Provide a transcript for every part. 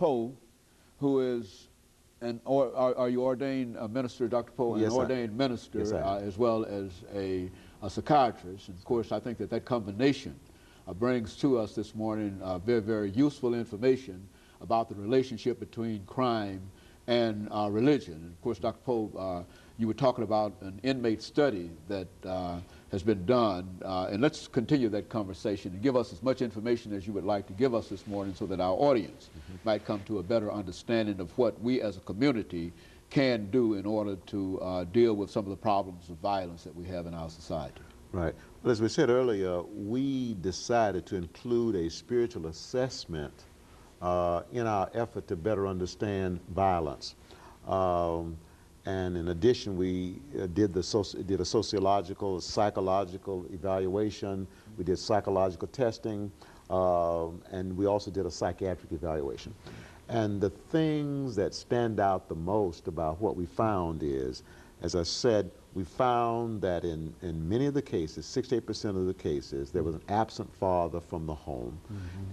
Poe, who is are you ordained a minister, Dr. Poe, Yes, an ordained minister yes, as well as a psychiatrist. And of course, I think that combination brings to us this morning very, very useful information about the relationship between crime and religion. And of course, Dr. Poe, you were talking about an inmate study that has been done, and let's continue that conversation and give us as much information as you would like to give us this morning so that our audience might come to a better understanding of what we as a community can do in order to deal with some of the problems of violence that we have in our society. Right. Well, as we said earlier, we decided to include a spiritual assessment in our effort to better understand violence. And in addition, we did a sociological, psychological evaluation. We did psychological testing, and we also did a psychiatric evaluation. And the things that stand out the most about what we found is, as I said, we found that in many of the cases, 68% of the cases, there was an absent father from the home,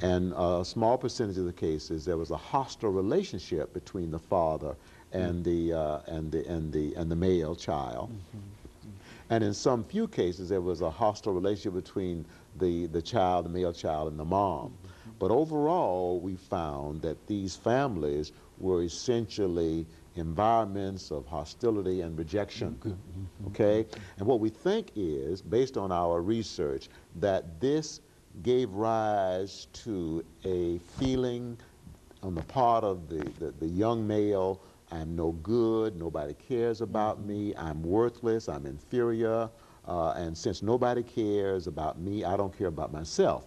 and a small percentage of the cases there was a hostile relationship between the father and the male child. And in some few cases, there was a hostile relationship between the male child, and the mom. But overall, we found that these families were essentially environments of hostility and rejection. Okay? And what we think is, based on our research, that this gave rise to a feeling on the part of the young male: I'm no good, nobody cares about me, I'm worthless, I'm inferior, and since nobody cares about me, I don't care about myself.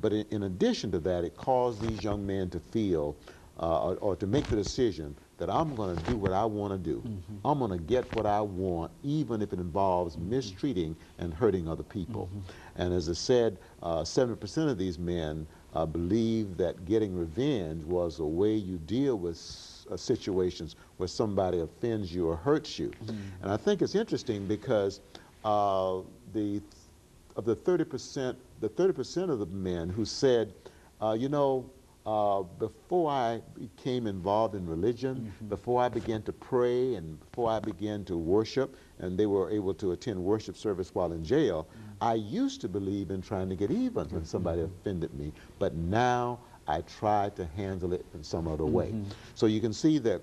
But in addition to that, it caused these young men to feel or to make the decision that I'm going to do what I want to do. I'm going to get what I want, even if it involves mistreating and hurting other people. And as I said, 70% of these men believe that getting revenge was a way you deal with situations where somebody offends you or hurts you. And I think it's interesting because of the 30% of the men who said, you know, before I became involved in religion, before I began to pray and before I began to worship, and they were able to attend worship service while in jail, I used to believe in trying to get even when somebody offended me, but now I try to handle it in some other way. So you can see that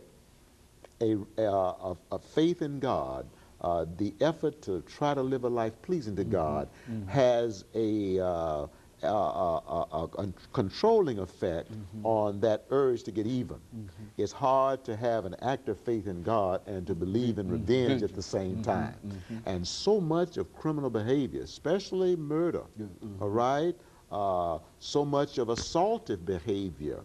a faith in God, the effort to try to live a life pleasing to God, has a controlling effect on that urge to get even. It's hard to have an active faith in God and to believe in revenge at the same time. And so much of criminal behavior, especially murder, all right, so much of assaultive behavior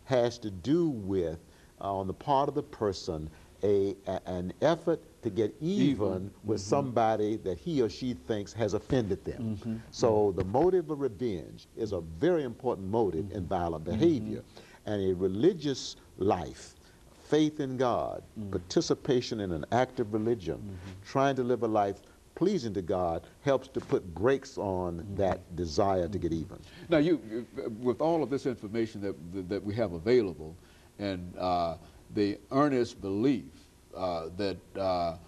has to do with, on the part of the person, an effort to get even with somebody that he or she thinks has offended them. So the motive of revenge is a very important motive in violent behavior. And a religious life, faith in God, participation in an active religion, trying to live a life pleasing to God, helps to put brakes on that desire to get even. Now, with all of this information that we have available, and the earnest belief that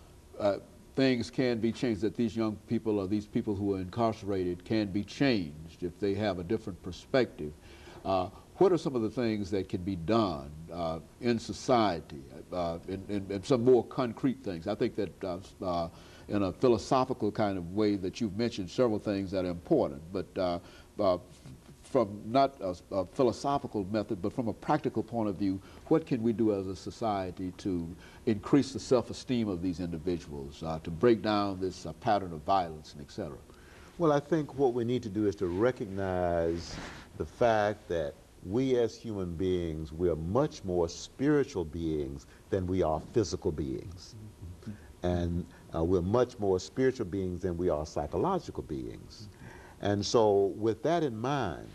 things can be changed, that these young people or these people who are incarcerated can be changed if they have a different perspective, what are some of the things that can be done in society, in some more concrete things? I think that in a philosophical kind of way that you've mentioned several things that are important, but from not a philosophical method, but from a practical point of view, what can we do as a society to increase the self-esteem of these individuals, to break down this pattern of violence, and et cetera? Well, I think what we need to do is to recognize the fact that we as human beings, we are much more spiritual beings than we are physical beings. And we're much more spiritual beings than we are psychological beings. And so with that in mind,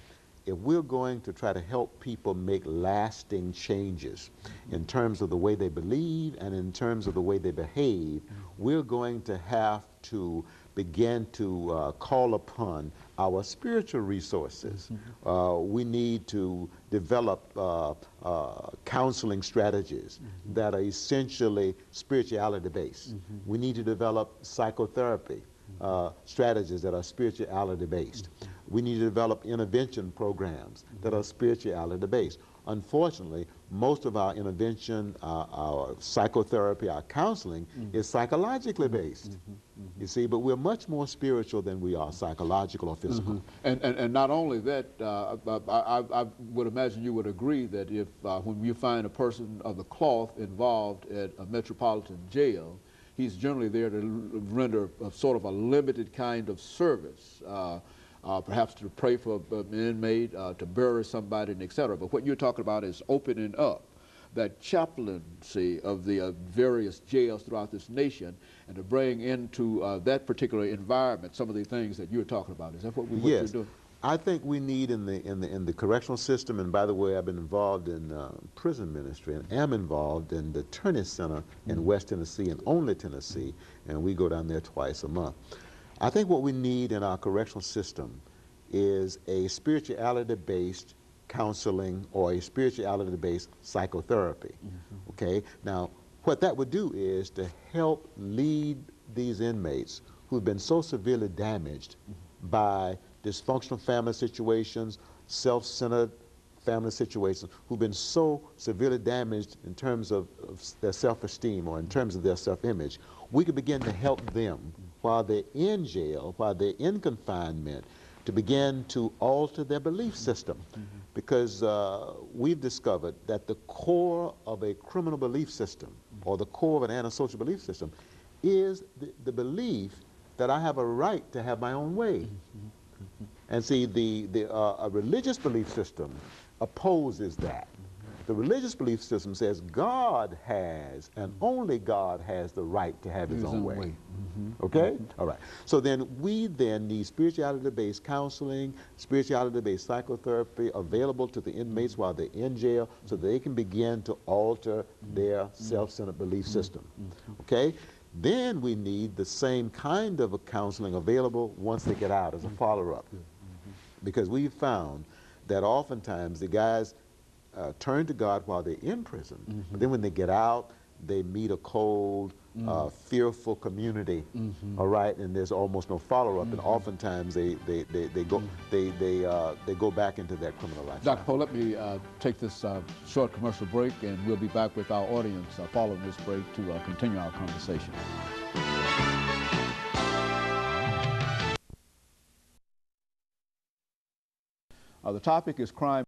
if we're going to try to help people make lasting changes in terms of the way they believe and in terms of the way they behave, we're going to have to begin to call upon our spiritual resources. We need to develop counseling strategies that are essentially spirituality based. We need to develop psychotherapy strategies that are spirituality based. We need to develop intervention programs that are spirituality based. Unfortunately, most of our intervention, our psychotherapy, our counseling is psychologically based. You see, but we're much more spiritual than we are psychological or physical. And not only that, I would imagine you would agree that if when you find a person of the cloth involved at a metropolitan jail, he's generally there to render a sort of a limited kind of service. Perhaps to pray for an inmate, to bury somebody, and et cetera. But what you're talking about is opening up that chaplaincy of the various jails throughout this nation, and to bring into that particular environment some of the things that you're talking about. Is that what you're doing? I think we need in the correctional system, and by the way, I've been involved in prison ministry and am involved in the Turney Center in West Tennessee and only Tennessee, and we go down there twice a month. I think what we need in our correctional system is a spirituality-based counseling or a spirituality-based psychotherapy. Okay? Now, what that would do is to help lead these inmates who've been so severely damaged by dysfunctional family situations, self-centered family situations, who've been so severely damaged in terms of their self-esteem or in terms of their self-image. We could begin to help them while they're in jail, while they're in confinement, to begin to alter their belief system. Because we've discovered that the core of a criminal belief system, or the core of an antisocial belief system, is the belief that I have a right to have my own way. And see, a religious belief system opposes that. The religious belief system says God has, and only God has, the right to have his own way. Okay? All right. So then we need spirituality-based counseling, spirituality-based psychotherapy available to the inmates while they're in jail so they can begin to alter their self-centered belief system. Okay? Then we need the same kind of a counseling available once they get out as a follow-up. Because we've found that oftentimes the guys turn to God while they're in prison, but then when they get out, they meet a cold, fearful community, all right, and there's almost no follow-up, and oftentimes they go back into their criminal lifestyle. Dr. Poe, let me take this short commercial break, and we'll be back with our audience following this break to continue our conversation. The topic is crime.